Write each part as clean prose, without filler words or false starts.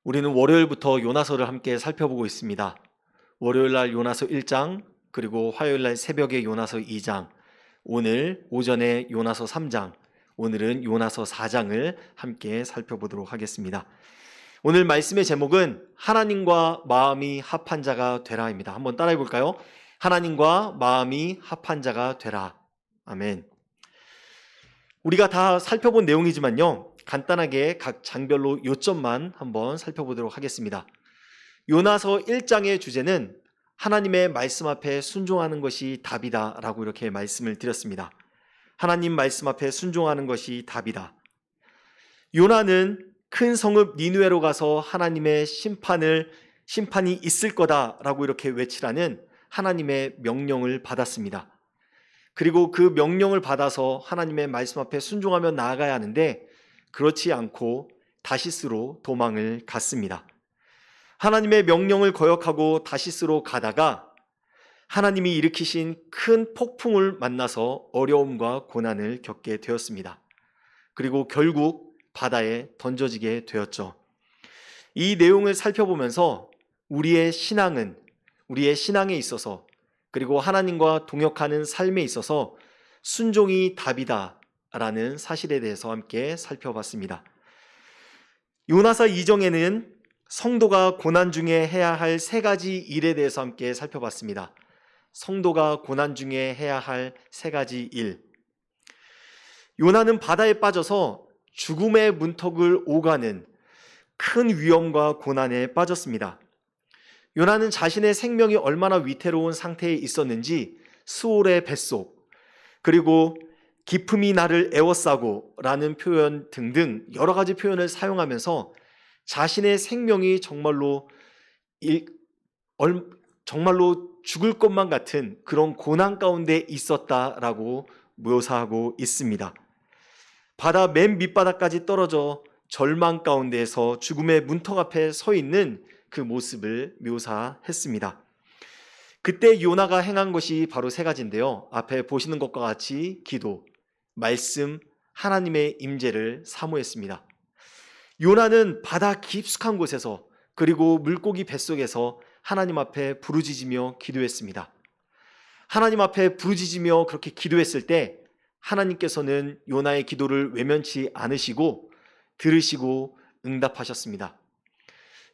우리는 월요일부터 요나서를 함께 살펴보고 있습니다. 월요일 날 요나서 1장, 그리고 화요일 날 새벽에 요나서 2장, 오늘 오전에 요나서 3장, 오늘은 요나서 4장을 함께 살펴보도록 하겠습니다. 오늘 말씀의 제목은 하나님과 마음이 합한 자가 되라입니다. 한번 따라해 볼까요? 하나님과 마음이 합한 자가 되라. 아멘. 우리가 다 살펴본 내용이지만요, 간단하게 각 장별로 요점만 한번 살펴보도록 하겠습니다. 요나서 1장의 주제는 하나님의 말씀 앞에 순종하는 것이 답이다 라고 이렇게 말씀을 드렸습니다. 하나님 말씀 앞에 순종하는 것이 답이다. 요나는 큰 성읍 니느웨로 가서 하나님의 심판이 있을 거다라고 이렇게 외치라는 하나님의 명령을 받았습니다. 그리고 그 명령을 받아서 하나님의 말씀 앞에 순종하며 나아가야 하는데 그렇지 않고 다시스로 도망을 갔습니다. 하나님의 명령을 거역하고 다시스로 가다가 하나님이 일으키신 큰 폭풍을 만나서 어려움과 고난을 겪게 되었습니다. 그리고 결국 바다에 던져지게 되었죠. 이 내용을 살펴보면서 우리의 신앙에 있어서, 그리고 하나님과 동역하는 삶에 있어서 순종이 답이다 라는 사실에 대해서 함께 살펴봤습니다. 요나서 2장에는 성도가 고난 중에 해야 할 세 가지 일에 대해서 함께 살펴봤습니다. 성도가 고난 중에 해야 할 세 가지 일. 요나는 바다에 빠져서 죽음의 문턱을 오가는 큰 위험과 고난에 빠졌습니다. 요나는 자신의 생명이 얼마나 위태로운 상태에 있었는지 수올의 뱃속, 그리고 기품이 나를 에워싸고 라는 표현 등등 여러 가지 표현을 사용하면서 자신의 생명이 정말로 죽을 것만 같은 그런 고난 가운데 있었다라고 묘사하고 있습니다. 바다 맨 밑바닥까지 떨어져 절망 가운데에서 죽음의 문턱 앞에 서 있는 그 모습을 묘사했습니다. 그때 요나가 행한 것이 바로 세 가지인데요. 앞에 보시는 것과 같이 기도, 말씀, 하나님의 임재를 사모했습니다. 요나는 바다 깊숙한 곳에서, 그리고 물고기 뱃속에서 하나님 앞에 부르짖으며 기도했습니다. 하나님 앞에 부르짖으며 그렇게 기도했을 때 하나님께서는 요나의 기도를 외면치 않으시고 들으시고 응답하셨습니다.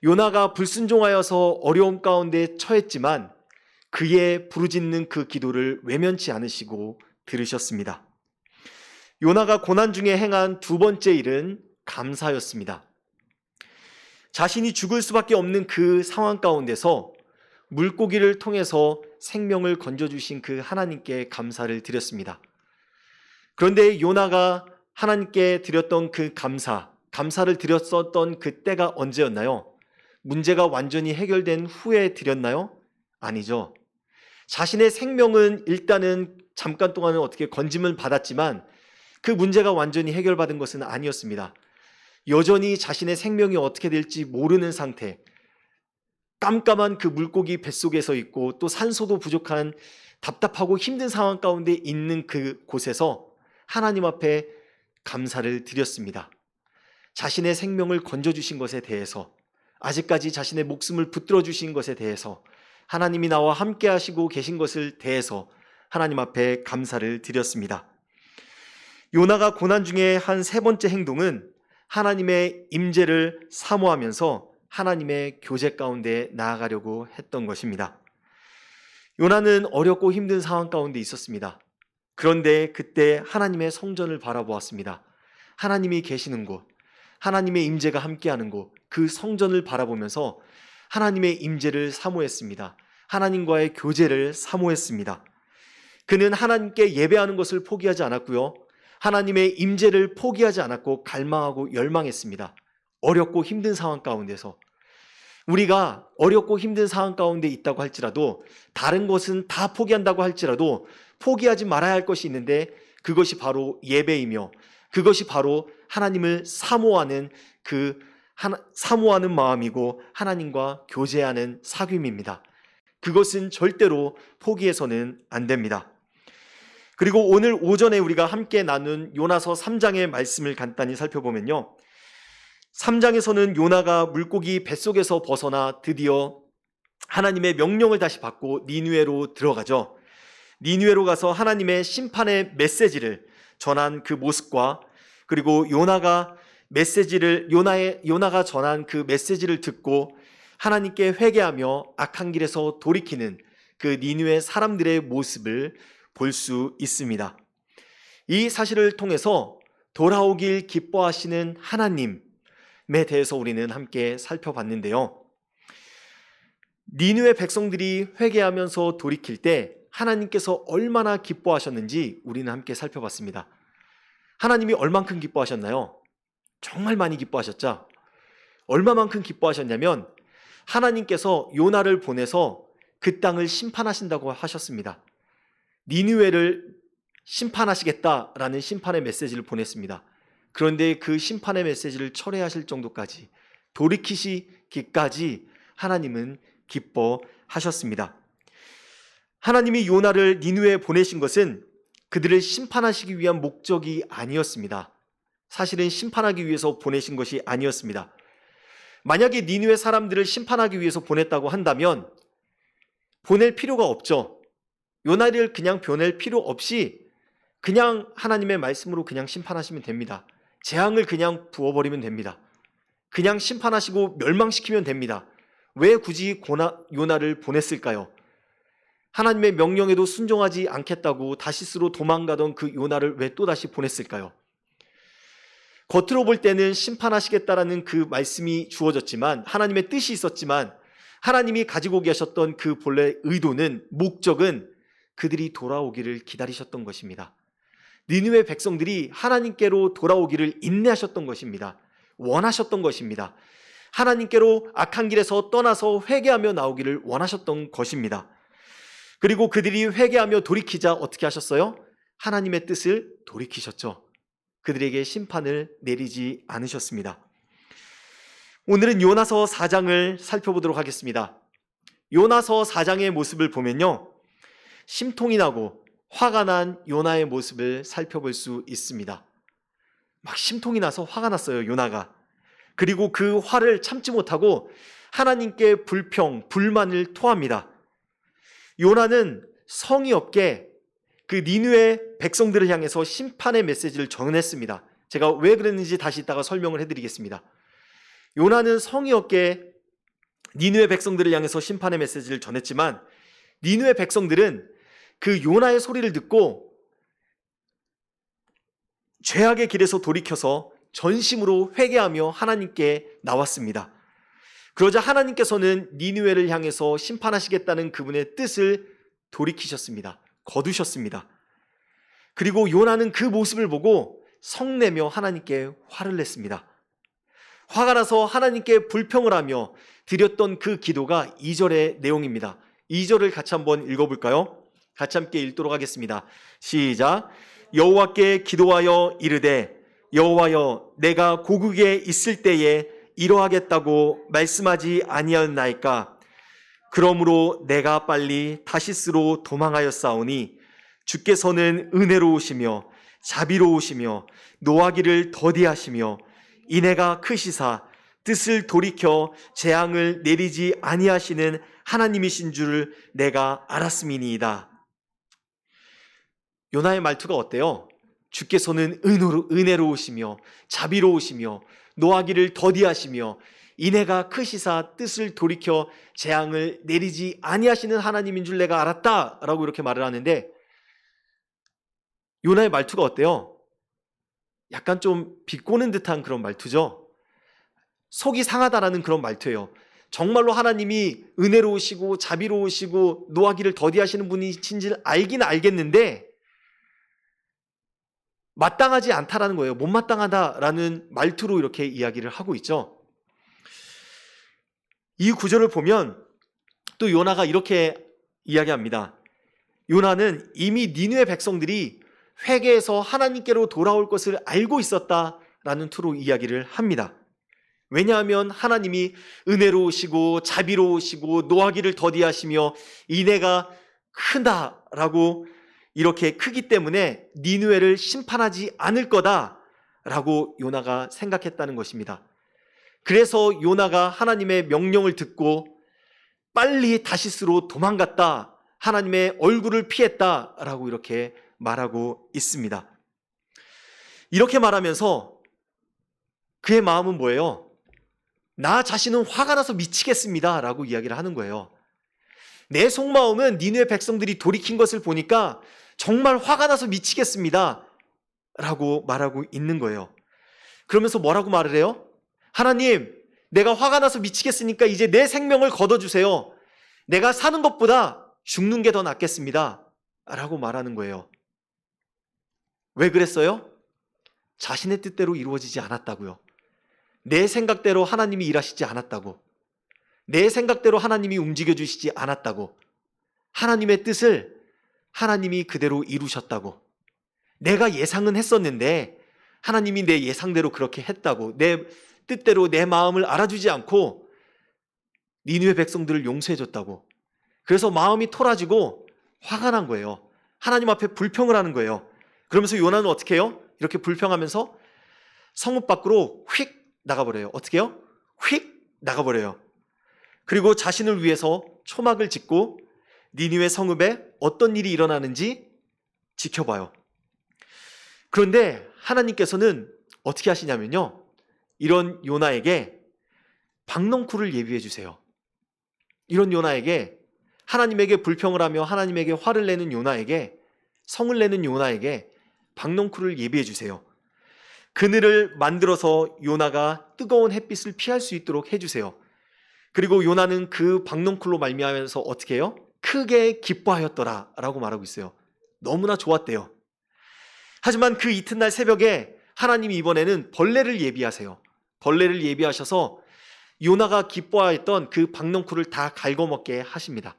요나가 불순종하여서 어려움 가운데 처했지만 그의 부르짖는 그 기도를 외면치 않으시고 들으셨습니다. 요나가 고난 중에 행한 두 번째 일은 감사였습니다. 자신이 죽을 수밖에 없는 그 상황 가운데서 물고기를 통해서 생명을 건져주신 그 하나님께 감사를 드렸습니다. 그런데 요나가 하나님께 드렸던 그 감사를 드렸었던 그때가 언제였나요? 문제가 완전히 해결된 후에 드렸나요? 아니죠. 자신의 생명은 일단은 잠깐 동안은 어떻게 건짐을 받았지만 그 문제가 완전히 해결받은 것은 아니었습니다. 여전히 자신의 생명이 어떻게 될지 모르는 상태, 깜깜한 그 물고기 뱃속에서 있고 또 산소도 부족한 답답하고 힘든 상황 가운데 있는 그 곳에서 하나님 앞에 감사를 드렸습니다. 자신의 생명을 건져주신 것에 대해서, 아직까지 자신의 목숨을 붙들어 주신 것에 대해서, 하나님이 나와 함께 하시고 계신 것을 대해서 하나님 앞에 감사를 드렸습니다. 요나가 고난 중에 한 세 번째 행동은 하나님의 임재를 사모하면서 하나님의 교제 가운데 나아가려고 했던 것입니다. 요나는 어렵고 힘든 상황 가운데 있었습니다. 그런데 그때 하나님의 성전을 바라보았습니다. 하나님이 계시는 곳, 하나님의 임재가 함께하는 곳, 그 성전을 바라보면서 하나님의 임재를 사모했습니다. 하나님과의 교제를 사모했습니다. 그는 하나님께 예배하는 것을 포기하지 않았고요, 하나님의 임재를 포기하지 않았고 갈망하고 열망했습니다. 어렵고 힘든 상황 가운데서. 우리가 어렵고 힘든 상황 가운데 있다고 할지라도, 다른 것은 다 포기한다고 할지라도 포기하지 말아야 할 것이 있는데 그것이 바로 예배이며, 그것이 바로 하나님을 사모하는 사모하는 마음이고 하나님과 교제하는 사귐입니다. 그것은 절대로 포기해서는 안 됩니다. 그리고 오늘 오전에 우리가 함께 나눈 요나서 3장의 말씀을 간단히 살펴보면요, 3장에서는 요나가 물고기 뱃속에서 벗어나 드디어 하나님의 명령을 다시 받고 니느웨로 들어가죠. 니느웨로 가서 하나님의 심판의 메시지를 전한 그 모습과, 그리고 요나가 전한 그 메시지를 듣고 하나님께 회개하며 악한 길에서 돌이키는 그 니느웨 사람들의 모습을 볼 수 있습니다. 이 사실을 통해서 돌아오길 기뻐하시는 하나님에 대해서 우리는 함께 살펴봤는데요. 니느웨 백성들이 회개하면서 돌이킬 때 하나님께서 얼마나 기뻐하셨는지 우리는 함께 살펴봤습니다. 하나님이 얼만큼 기뻐하셨나요? 정말 많이 기뻐하셨죠? 얼마만큼 기뻐하셨냐면 하나님께서 요나를 보내서 그 땅을 심판하신다고 하셨습니다. 니느웨를 심판하시겠다라는 심판의 메시지를 보냈습니다. 그런데 그 심판의 메시지를 철회하실 정도까지, 돌이키시기까지 하나님은 기뻐하셨습니다. 하나님이 요나를 니느웨에 보내신 것은 그들을 심판하시기 위한 목적이 아니었습니다. 사실은 심판하기 위해서 보내신 것이 아니었습니다. 만약에 니느웨 사람들을 심판하기 위해서 보냈다고 한다면 보낼 필요가 없죠. 요나를 그냥 보낼 필요 없이 그냥 하나님의 말씀으로 그냥 심판하시면 됩니다. 재앙을 그냥 부어버리면 됩니다. 그냥 심판하시고 멸망시키면 됩니다. 왜 굳이 요나를 보냈을까요? 하나님의 명령에도 순종하지 않겠다고 다시스로 도망가던 그 요나를 왜 또다시 보냈을까요? 겉으로 볼 때는 심판하시겠다라는 그 말씀이 주어졌지만, 하나님의 뜻이 있었지만, 하나님이 가지고 계셨던 그 본래 의도는, 목적은 그들이 돌아오기를 기다리셨던 것입니다. 니느웨 백성들이 하나님께로 돌아오기를 인내하셨던 것입니다. 원하셨던 것입니다. 하나님께로 악한 길에서 떠나서 회개하며 나오기를 원하셨던 것입니다. 그리고 그들이 회개하며 돌이키자 어떻게 하셨어요? 하나님의 뜻을 돌이키셨죠. 그들에게 심판을 내리지 않으셨습니다. 오늘은 요나서 4장을 살펴보도록 하겠습니다. 요나서 4장의 모습을 보면요, 심통이 나고 화가 난 요나의 모습을 살펴볼 수 있습니다. 막 심통이 나서 화가 났어요, 요나가. 그리고 그 화를 참지 못하고 하나님께 불만을 토합니다. 요나는 성의 없게 그 니느웨 백성들을 향해서 심판의 메시지를 전했습니다. 제가 왜 그랬는지 다시 이따가 설명을 해드리겠습니다. 요나는 성의 없게 니느웨 백성들을 향해서 심판의 메시지를 전했지만, 니느웨 백성들은 그 요나의 소리를 듣고 죄악의 길에서 돌이켜서 전심으로 회개하며 하나님께 나왔습니다. 그러자 하나님께서는 니느웨를 향해서 심판하시겠다는 그분의 뜻을 돌이키셨습니다. 거두셨습니다. 그리고 요나는 그 모습을 보고 성내며 하나님께 화를 냈습니다. 화가 나서 하나님께 불평을 하며 드렸던 그 기도가 2절의 내용입니다. 2절을 같이 한번 읽어볼까요? 같이 함께 읽도록 하겠습니다. 시작. 여호와께 기도하여 이르되, 여호와여, 내가 고국에 있을 때에 이러하겠다고 말씀하지 아니하였나이까? 그러므로 내가 빨리 다시스로 도망하였사오니 주께서는 은혜로우시며 자비로우시며 노하기를 더디하시며 인애가 크시사 뜻을 돌이켜 재앙을 내리지 아니하시는 하나님이신 줄을 내가 알았음이니이다. 요나의 말투가 어때요? 주께서는 은혜로우시며 자비로우시며 노하기를 더디하시며 인애가 크시사 뜻을 돌이켜 재앙을 내리지 아니하시는 하나님인 줄 내가 알았다라고 이렇게 말을 하는데, 요나의 말투가 어때요? 약간 좀 비꼬는 듯한 그런 말투죠. 속이 상하다라는 그런 말투예요. 정말로 하나님이 은혜로우시고 자비로우시고 노하기를 더디하시는 분이신지 알긴 알겠는데 마땅하지 않다라는 거예요. 못마땅하다라는 말투로 이렇게 이야기를 하고 있죠. 이 구절을 보면 또 요나가 이렇게 이야기합니다. 요나는 이미 니느웨 백성들이 회개해서 하나님께로 돌아올 것을 알고 있었다라는 투로 이야기를 합니다. 왜냐하면 하나님이 은혜로우시고 자비로우시고 노하기를 더디하시며 인애가 크다라고 이렇게 크기 때문에 니느웨를 심판하지 않을 거다라고 요나가 생각했다는 것입니다. 그래서 요나가 하나님의 명령을 듣고 빨리 다시스로 도망갔다, 하나님의 얼굴을 피했다라고 이렇게 말하고 있습니다. 이렇게 말하면서 그의 마음은 뭐예요? 나 자신은 화가 나서 미치겠습니다 라고 이야기를 하는 거예요. 내 속마음은 니느웨 백성들이 돌이킨 것을 보니까 정말 화가 나서 미치겠습니다 라고 말하고 있는 거예요. 그러면서 뭐라고 말을 해요? 하나님, 내가 화가 나서 미치겠으니까 이제 내 생명을 걷어주세요. 내가 사는 것보다 죽는 게 더 낫겠습니다 라고 말하는 거예요. 왜 그랬어요? 자신의 뜻대로 이루어지지 않았다고요. 내 생각대로 하나님이 일하시지 않았다고. 내 생각대로 하나님이 움직여주시지 않았다고. 하나님의 뜻을 하나님이 그대로 이루셨다고. 내가 예상은 했었는데 하나님이 내 예상대로 그렇게 했다고. 내 뜻대로 내 마음을 알아주지 않고 니느웨 백성들을 용서해줬다고. 그래서 마음이 토라지고 화가 난 거예요. 하나님 앞에 불평을 하는 거예요. 그러면서 요나는 어떻게 해요? 이렇게 불평하면서 성읍 밖으로 휙 나가버려요. 어떻게 해요? 휙 나가버려요. 그리고 자신을 위해서 초막을 짓고 니느웨 성읍에 어떤 일이 일어나는지 지켜봐요. 그런데 하나님께서는 어떻게 하시냐면요, 이런 요나에게 박넝쿨을 예비해 주세요. 이런 요나에게, 하나님에게 불평을 하며 하나님에게 화를 내는 요나에게, 성을 내는 요나에게 박넝쿨을 예비해 주세요. 그늘을 만들어서 요나가 뜨거운 햇빛을 피할 수 있도록 해주세요. 그리고 요나는 그 박넝쿨로 말미암아서 어떻게 해요? 크게 기뻐하였더라 라고 말하고 있어요. 너무나 좋았대요. 하지만 그 이튿날 새벽에 하나님이 이번에는 벌레를 예비하세요. 벌레를 예비하셔서 요나가 기뻐했던 그 박넝쿨을 다 갉아먹게 하십니다.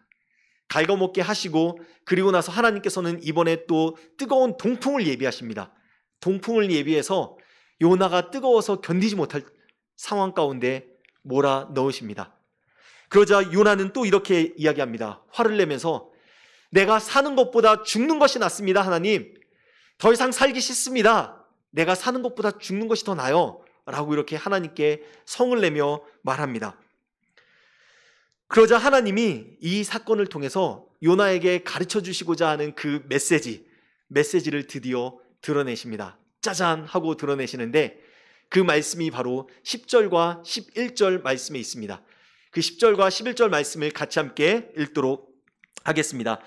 갉아먹게 하시고, 그리고 나서 하나님께서는 이번에 또 뜨거운 동풍을 예비하십니다. 동풍을 예비해서 요나가 뜨거워서 견디지 못할 상황 가운데 몰아 넣으십니다. 그러자 요나는 또 이렇게 이야기합니다. 화를 내면서 내가 사는 것보다 죽는 것이 낫습니다. 하나님, 더 이상 살기 싫습니다. 내가 사는 것보다 죽는 것이 더 나아요 라고 이렇게 하나님께 성을 내며 말합니다. 그러자 하나님이 이 사건을 통해서 요나에게 가르쳐 주시고자 하는 그 메시지를 드디어 드러내십니다. 짜잔 하고 드러내시는데, 그 말씀이 바로 10절과 11절 말씀에 있습니다. 그 10절과 11절 말씀을 같이 함께 읽도록 하겠습니다.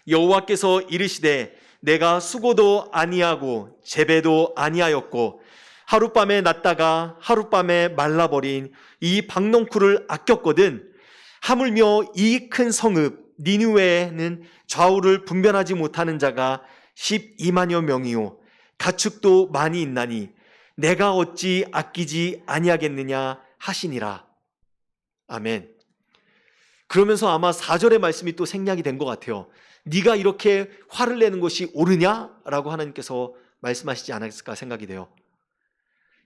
여호와께서 이르시되 내가 수고도 아니하고 재배도 아니하였고 하룻밤에 났다가 하룻밤에 말라버린 이 박넝쿨을 아꼈거든. 하물며 이 큰 성읍 니느웨에는 좌우를 분별하지 못하는 자가 12만여 명이요 가축도 많이 있나니 내가 어찌 아끼지 아니하겠느냐 하시니라. 아멘. 그러면서 아마 4절의 말씀이 또 생략이 된 것 같아요. 네가 이렇게 화를 내는 것이 옳으냐라고 하나님께서 말씀하시지 않았을까 생각이 돼요.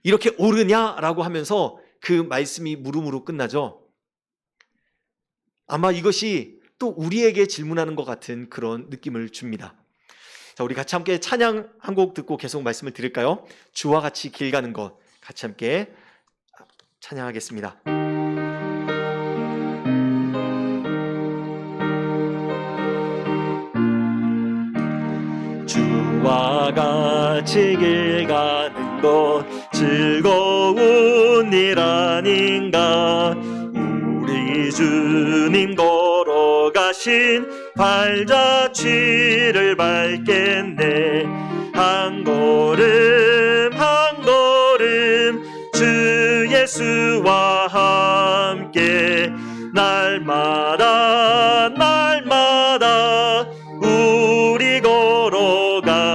이렇게 옳으냐라고 하면서 그 말씀이 물음으로 끝나죠. 아마 이것이 또 우리에게 질문하는 것 같은 그런 느낌을 줍니다. 자, 우리 같이 함께 찬양 한 곡 듣고 계속 말씀을 드릴까요? 주와 같이 길 가는 것, 같이 함께 찬양하겠습니다. 주와 같이 길 가는 것 즐거운 일 아닌가. 우리 주님 걸어가신 발자취를 밟겠네. 한 걸음 한 걸음 주 예수와 함께 날마다 날마다 우리 걸어가리.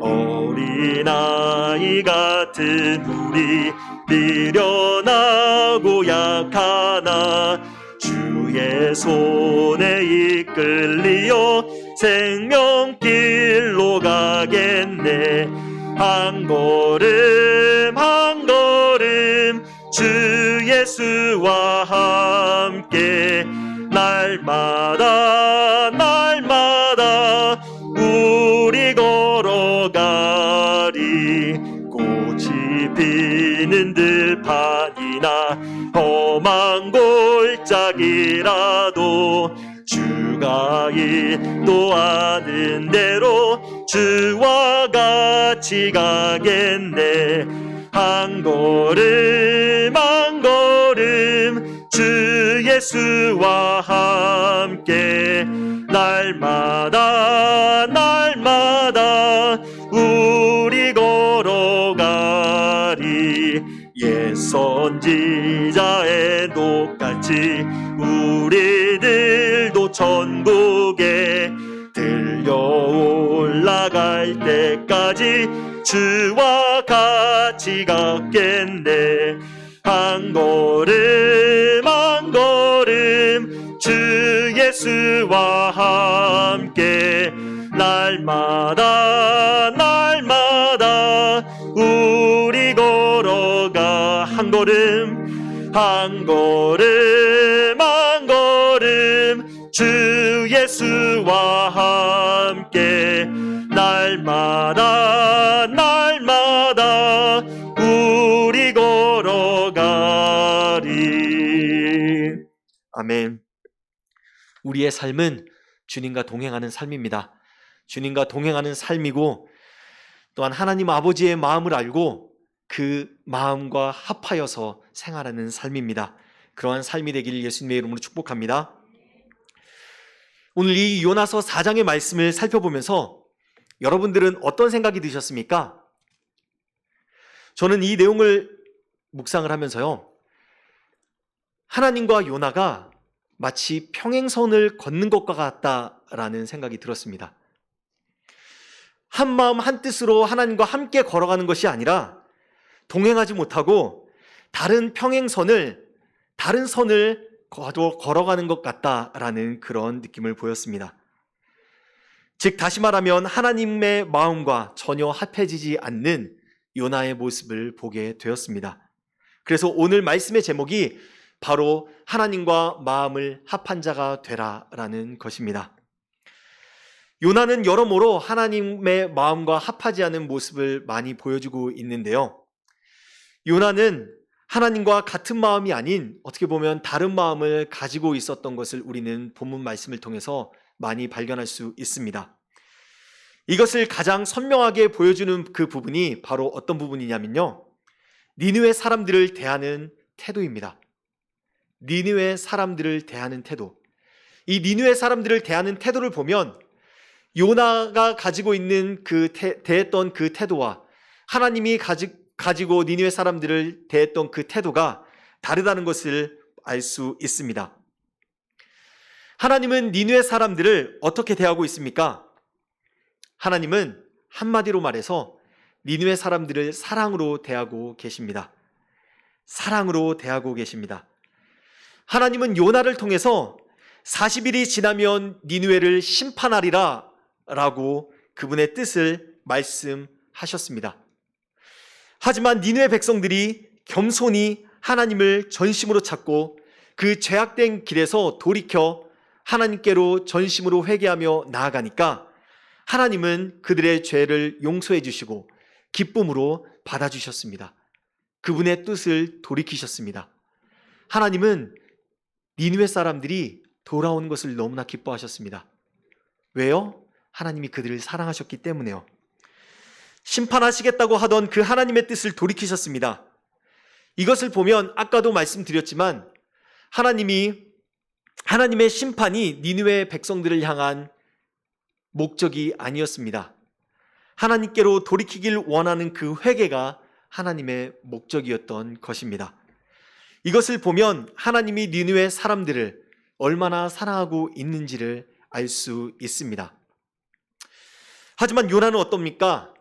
어린아이 같은 우리 미련하고 약하나 주의 손에 이끌리어 생명길로 가겠네. 한 걸음 한 걸음 주 예수와 함께 날마다 날마다 우리 걸어가리. 꽃이 피는 들판 험한 골짜기라도 주가 인도하는 대로 주와 같이 가겠네. 한 걸음 한 걸음 주 예수와 함께 날마다 날마다 우리 걸어가리. 옛 선지자의 녹같이 우리들도 천국에 들려 올라갈 때까지 주와 같이 걷겠네. 한 걸음 한 걸음 주 예수와 함께 날마다 날마다 우리 걸어가. 한 걸음 한 걸음 한 걸음 주 예수와 함께 날마다 날마다 우리 걸어가리. 아멘. 우리의 삶은 주님과 동행하는 삶입니다. 주님과 동행하는 삶이고, 또한 하나님 아버지의 마음을 알고 그 마음과 합하여서 생활하는 삶입니다. 그러한 삶이 되기를 예수님의 이름으로 축복합니다. 오늘 이 요나서 4장의 말씀을 살펴보면서 여러분들은 어떤 생각이 드셨습니까? 저는 이 내용을 묵상을 하면서요, 하나님과 요나가 마치 평행선을 걷는 것과 같다라는 생각이 들었습니다. 한 마음 한 뜻으로 하나님과 함께 걸어가는 것이 아니라 동행하지 못하고 다른 평행선을, 다른 선을 걸어가는 것 같다라는 그런 느낌을 보였습니다. 즉 다시 말하면 하나님의 마음과 전혀 합해지지 않는 요나의 모습을 보게 되었습니다. 그래서 오늘 말씀의 제목이 바로 하나님과 마음을 합한 자가 되라라는 것입니다. 요나는 여러모로 하나님의 마음과 합하지 않은 모습을 많이 보여주고 있는데요. 요나는 하나님과 같은 마음이 아닌 어떻게 보면 다른 마음을 가지고 있었던 것을 우리는 본문 말씀을 통해서 많이 발견할 수 있습니다. 이것을 가장 선명하게 보여주는 그 부분이 바로 어떤 부분이냐면요, 니느웨 사람들을 대하는 태도입니다. 니느웨 사람들을 대하는 태도. 이 니느웨 사람들을 대하는 태도를 보면 요나가 가지고 있는 대했던 그 태도와 하나님이 가지고 니느웨 사람들을 대했던 그 태도가 다르다는 것을 알 수 있습니다. 하나님은 니느웨 사람들을 어떻게 대하고 있습니까? 하나님은 한마디로 말해서 니느웨 사람들을 사랑으로 대하고 계십니다. 사랑으로 대하고 계십니다. 하나님은 요나를 통해서 40일이 지나면 니느웨를 심판하리라 라고 그분의 뜻을 말씀하셨습니다. 하지만 니느웨 백성들이 겸손히 하나님을 전심으로 찾고 그 죄악된 길에서 돌이켜 하나님께로 전심으로 회개하며 나아가니까 하나님은 그들의 죄를 용서해 주시고 기쁨으로 받아주셨습니다. 그분의 뜻을 돌이키셨습니다. 하나님은 니느웨 사람들이 돌아온 것을 너무나 기뻐하셨습니다. 왜요? 하나님이 그들을 사랑하셨기 때문에요. 심판하시겠다고 하던 그 하나님의 뜻을 돌이키셨습니다. 이것을 보면 아까도 말씀드렸지만 하나님의 심판이 니느웨 백성들을 향한 목적이 아니었습니다. 하나님께로 돌이키길 원하는 그 회개가 하나님의 목적이었던 것입니다. 이것을 보면 하나님이 니느웨 사람들을 얼마나 사랑하고 있는지를 알 수 있습니다. 하지만 요나는 어떻습니까?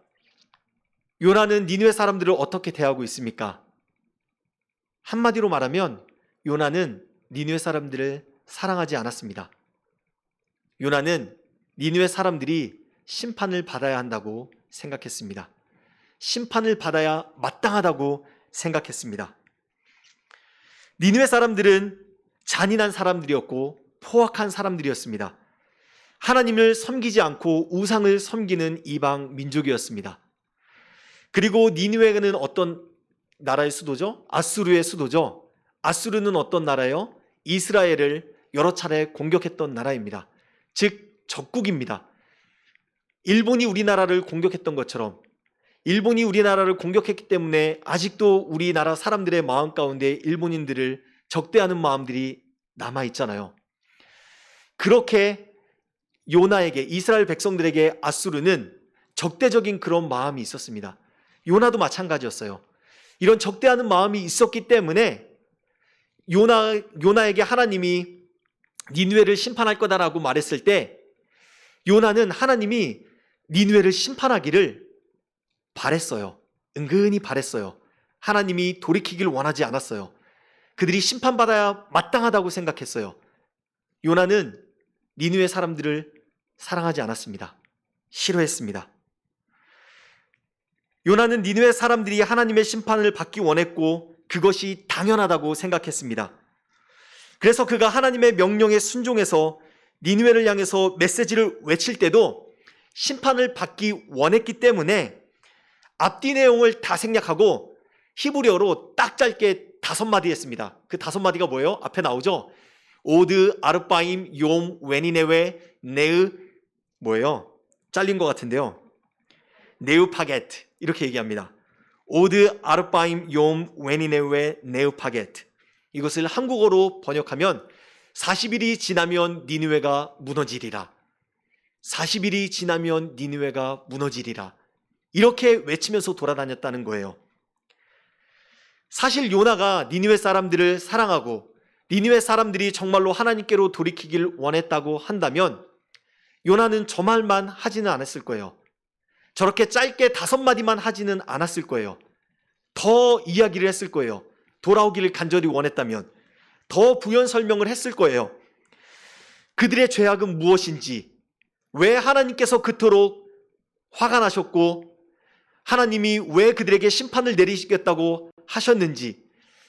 요나는 니느웨 사람들을 어떻게 대하고 있습니까? 한마디로 말하면 요나는 니느웨 사람들을 사랑하지 않았습니다. 요나는 니느웨 사람들이 심판을 받아야 한다고 생각했습니다. 심판을 받아야 마땅하다고 생각했습니다. 니느웨 사람들은 잔인한 사람들이었고 포악한 사람들이었습니다. 하나님을 섬기지 않고 우상을 섬기는 이방 민족이었습니다. 그리고 니느웨는 어떤 나라의 수도죠? 아수르의 수도죠. 아수르는 어떤 나라예요? 이스라엘을 여러 차례 공격했던 나라입니다. 즉 적국입니다. 일본이 우리나라를 공격했던 것처럼 일본이 우리나라를 공격했기 때문에 아직도 우리나라 사람들의 마음 가운데 일본인들을 적대하는 마음들이 남아있잖아요. 그렇게 요나에게, 이스라엘 백성들에게 아수르는 적대적인 그런 마음이 있었습니다. 요나도 마찬가지였어요. 이런 적대하는 마음이 있었기 때문에 요나에게 하나님이 니느웨를 심판할 거다라고 말했을 때 요나는 하나님이 니느웨를 심판하기를 바랬어요. 은근히 바랬어요. 하나님이 돌이키길 원하지 않았어요. 그들이 심판받아야 마땅하다고 생각했어요. 요나는 니느웨 사람들을 사랑하지 않았습니다. 싫어했습니다. 요나는 니느웨 사람들이 하나님의 심판을 받기 원했고 그것이 당연하다고 생각했습니다. 그래서 그가 하나님의 명령에 순종해서 니느웨를 향해서 메시지를 외칠 때도 심판을 받기 원했기 때문에 앞뒤 내용을 다 생략하고 히브리어로 딱 짧게 5마디 했습니다. 그 5마디가 뭐예요? 앞에 나오죠? 오드 아르바임 욤 웨니네웨 네으 뭐예요? 잘린 것 같은데요. 네우파게트 이렇게 얘기합니다. 오드 아르바임 욤 웨니네웨 네우파게트. 이것을 한국어로 번역하면 40일이 지나면 니느웨가 무너지리라. 40일이 지나면 니느웨가 무너지리라. 이렇게 외치면서 돌아다녔다는 거예요. 사실 요나가 니느웨 사람들을 사랑하고 니느웨 사람들이 정말로 하나님께로 돌이키길 원했다고 한다면 요나는 저 말만 하지는 않았을 거예요. 저렇게 짧게 5마디만 하지는 않았을 거예요. 더 이야기를 했을 거예요. 돌아오기를 간절히 원했다면 더 부연 설명을 했을 거예요. 그들의 죄악은 무엇인지, 왜 하나님께서 그토록 화가 나셨고 하나님이 왜 그들에게 심판을 내리시겠다고 하셨는지,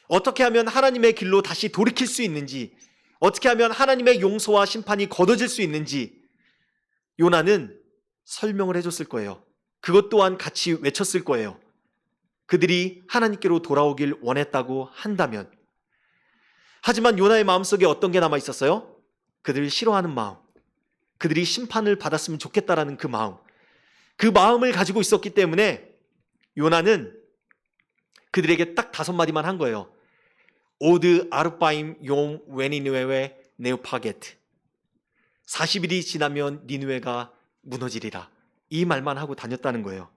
어떻게 하면 하나님의 길로 다시 돌이킬 수 있는지, 어떻게 하면 하나님의 용서와 심판이 거둬질 수 있는지 요나는 설명을 해줬을 거예요. 그것 또한 같이 외쳤을 거예요. 그들이 하나님께로 돌아오길 원했다고 한다면. 하지만 요나의 마음속에 어떤 게 남아 있었어요? 그들을 싫어하는 마음, 그들이 심판을 받았으면 좋겠다라는 그 마음, 그 마음을 가지고 있었기 때문에 요나는 그들에게 딱 5마디만 한 거예요. 오드 아르바임 욤 웨니느웨 네우파게트. 40일이 지나면 니느웨가 무너지리라. 이 말만 하고 다녔다는 거예요.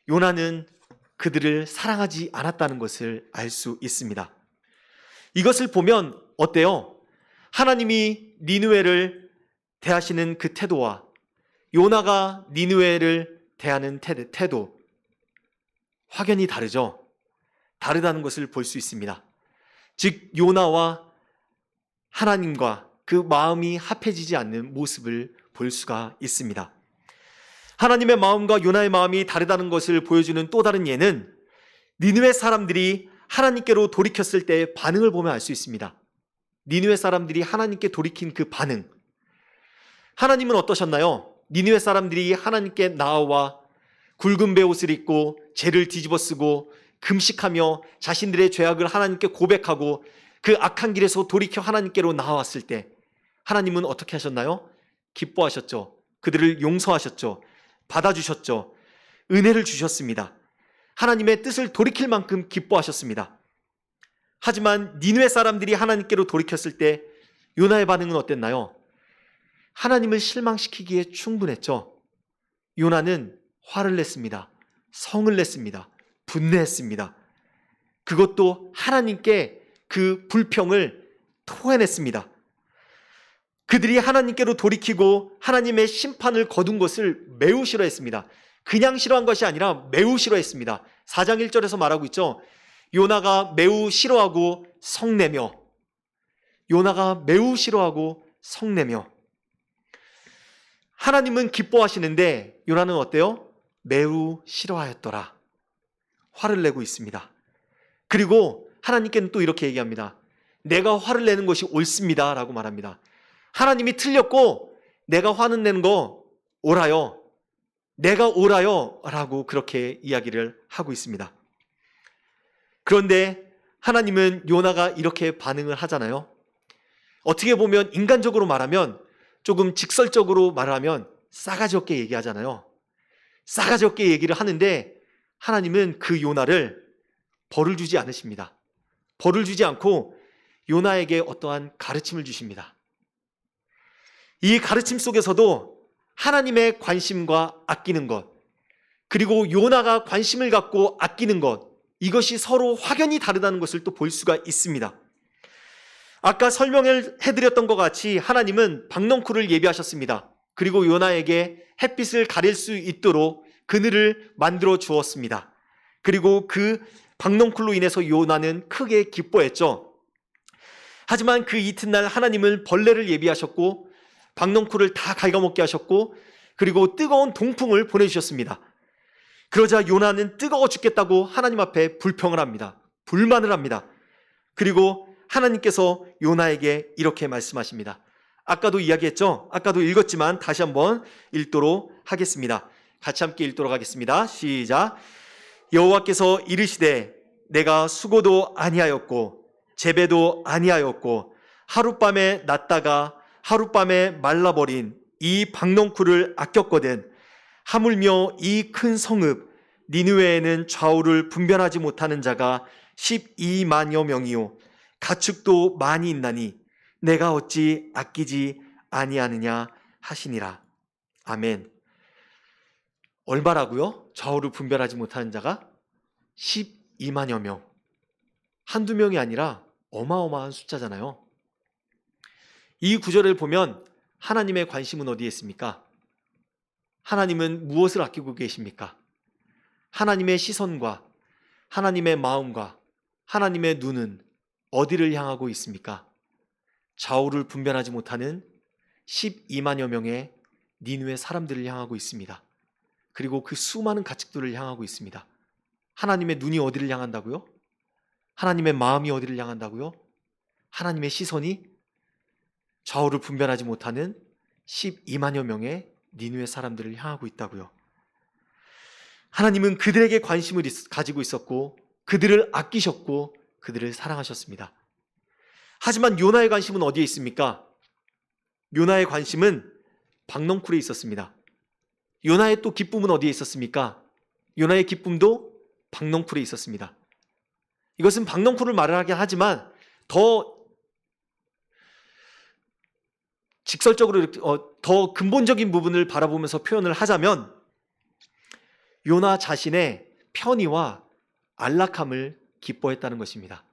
요나는 그들을 사랑하지 않았다는 것을 알 수 있습니다. 이것을 보면 어때요? 하나님이 니느웨를 대하시는 그 태도와 요나가 니느웨를 대하는 태도, 확연히 다르죠? 다르다는 것을 볼 수 있습니다. 즉 요나와 하나님과 그 마음이 합해지지 않는 모습을 볼 수가 있습니다. 하나님의 마음과 요나의 마음이 다르다는 것을 보여주는 또 다른 예는 니느웨 사람들이 하나님께로 돌이켰을 때의 반응을 보면 알 수 있습니다. 니느웨 사람들이 하나님께 돌이킨 그 반응. 하나님은 어떠셨나요? 니느웨 사람들이 하나님께 나아와 굵은 베옷을 입고 죄를 뒤집어 쓰고 금식하며 자신들의 죄악을 하나님께 고백하고 그 악한 길에서 돌이켜 하나님께로 나아왔을 때 하나님은 어떻게 하셨나요? 기뻐하셨죠. 그들을 용서하셨죠. 받아주셨죠. 은혜를 주셨습니다. 하나님의 뜻을 돌이킬 만큼 기뻐하셨습니다. 하지만 니느웨 사람들이 하나님께로 돌이켰을 때 요나의 반응은 어땠나요? 하나님을 실망시키기에 충분했죠. 요나는 화를 냈습니다. 성을 냈습니다. 분내했습니다. 그것도 하나님께 그 불평을 토해냈습니다. 그들이 하나님께로 돌이키고 하나님의 심판을 거둔 것을 매우 싫어했습니다. 그냥 싫어한 것이 아니라 매우 싫어했습니다. 4장 1절에서 말하고 있죠. 요나가 매우 싫어하고 성내며, 요나가 매우 싫어하고 성내며. 하나님은 기뻐하시는데 요나는 어때요? 매우 싫어하였더라. 화를 내고 있습니다. 그리고 하나님께는 또 이렇게 얘기합니다. 내가 화를 내는 것이 옳습니다 라고 말합니다. 하나님이 틀렸고 내가 화는 내는 거 옳아요. 내가 옳아요 라고 그렇게 이야기를 하고 있습니다. 그런데 하나님은 요나가 이렇게 반응을 하잖아요. 어떻게 보면 인간적으로 말하면, 조금 직설적으로 말하면 싸가지 없게 얘기하잖아요. 싸가지 없게 얘기를 하는데 하나님은 그 요나를 벌을 주지 않으십니다. 벌을 주지 않고 요나에게 어떠한 가르침을 주십니다. 이 가르침 속에서도 하나님의 관심과 아끼는 것, 그리고 요나가 관심을 갖고 아끼는 것, 이것이 서로 확연히 다르다는 것을 또 볼 수가 있습니다. 아까 설명을 해드렸던 것 같이 하나님은 박넝쿨을 예비하셨습니다. 그리고 요나에게 햇빛을 가릴 수 있도록 그늘을 만들어 주었습니다. 그리고 그 박넝쿨로 인해서 요나는 크게 기뻐했죠. 하지만 그 이튿날 하나님은 벌레를 예비하셨고 박넝쿨을 다 갉아먹게 하셨고, 그리고 뜨거운 동풍을 보내주셨습니다. 그러자 요나는 뜨거워 죽겠다고 하나님 앞에 불평을 합니다. 불만을 합니다. 그리고 하나님께서 요나에게 이렇게 말씀하십니다. 아까도 이야기했죠? 아까도 읽었지만 다시 한번 읽도록 하겠습니다. 같이 함께 읽도록 하겠습니다. 시작. 여호와께서 이르시되 내가 수고도 아니하였고 재배도 아니하였고 하룻밤에 났다가 하룻밤에 말라버린 이 박넝쿨을 아꼈거든. 하물며 이 큰 성읍 니느웨에는 좌우를 분별하지 못하는 자가 12만여 명이요 가축도 많이 있나니 내가 어찌 아끼지 아니하느냐 하시니라. 아멘. 얼마라고요? 좌우를 분별하지 못하는 자가 12만여 명. 한두 명이 아니라 어마어마한 숫자잖아요. 이 구절을 보면 하나님의 관심은 어디에 있습니까? 하나님은 무엇을 아끼고 계십니까? 하나님의 시선과 하나님의 마음과 하나님의 눈은 어디를 향하고 있습니까? 좌우를 분별하지 못하는 12만여 명의 니느웨 사람들을 향하고 있습니다. 그리고 그 수많은 가축들을 향하고 있습니다. 하나님의 눈이 어디를 향한다고요? 하나님의 마음이 어디를 향한다고요? 하나님의 시선이 좌우를 분별하지 못하는 12만여 명의 니느웨 사람들을 향하고 있다고요. 하나님은 그들에게 관심을 가지고 있었고 그들을 아끼셨고 그들을 사랑하셨습니다. 하지만 요나의 관심은 어디에 있습니까? 요나의 관심은 박넝쿨에 있었습니다. 요나의 또 기쁨은 어디에 있었습니까? 요나의 기쁨도 박넝쿨에 있었습니다. 이것은 박넝쿨을 말하긴 하지만 더 직설적으로 더 근본적인 부분을 바라보면서 표현을 하자면 요나 자신의 편의와 안락함을 기뻐했다는 것입니다.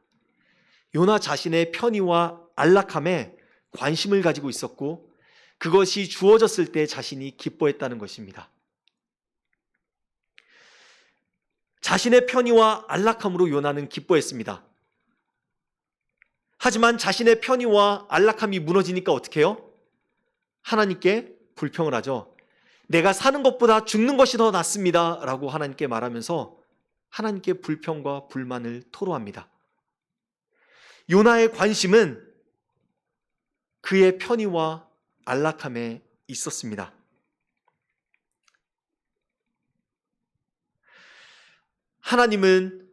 요나 자신의 편의와 안락함에 관심을 가지고 있었고 그것이 주어졌을 때 자신이 기뻐했다는 것입니다. 자신의 편의와 안락함으로 요나는 기뻐했습니다. 하지만 자신의 편의와 안락함이 무너지니까 어떻게 해요? 하나님께 불평을 하죠. 내가 사는 것보다 죽는 것이 더 낫습니다 라고 하나님께 말하면서 하나님께 불평과 불만을 토로합니다. 요나의 관심은 그의 편의와 안락함에 있었습니다. 하나님은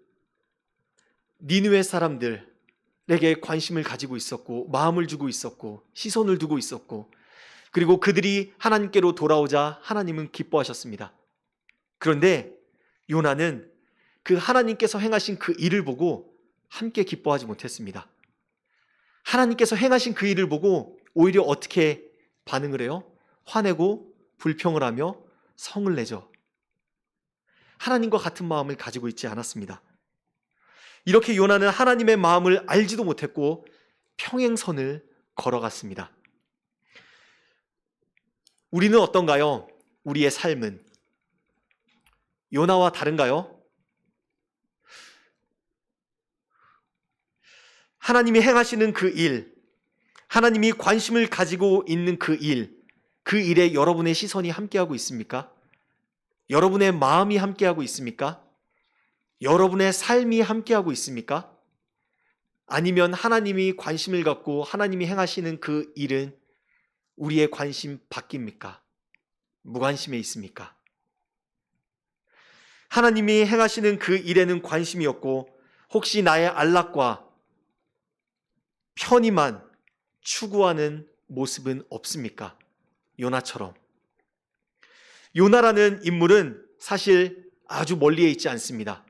니느웨 사람들에게 관심을 가지고 있었고 마음을 주고 있었고 시선을 두고 있었고 그리고 그들이 하나님께로 돌아오자 하나님은 기뻐하셨습니다. 그런데 요나는 그 하나님께서 행하신 그 일을 보고 함께 기뻐하지 못했습니다. 하나님께서 행하신 그 일을 보고 오히려 어떻게 반응을 해요? 화내고 불평을 하며 성을 내죠. 하나님과 같은 마음을 가지고 있지 않았습니다. 이렇게 요나는 하나님의 마음을 알지도 못했고 평행선을 걸어갔습니다. 우리는 어떤가요? 우리의 삶은 요나와 다른가요? 하나님이 행하시는 그 일, 하나님이 관심을 가지고 있는 그 일에 여러분의 시선이 함께하고 있습니까? 여러분의 마음이 함께하고 있습니까? 여러분의 삶이 함께하고 있습니까? 아니면 하나님이 관심을 갖고 하나님이 행하시는 그 일은 우리의 관심 바뀝니까? 무관심에 있습니까? 하나님이 행하시는 그 일에는 관심이 없고 혹시 나의 안락과 편의만 추구하는 모습은 없습니까? 요나처럼. 요나라는 인물은 사실 아주 멀리에 있지 않습니다.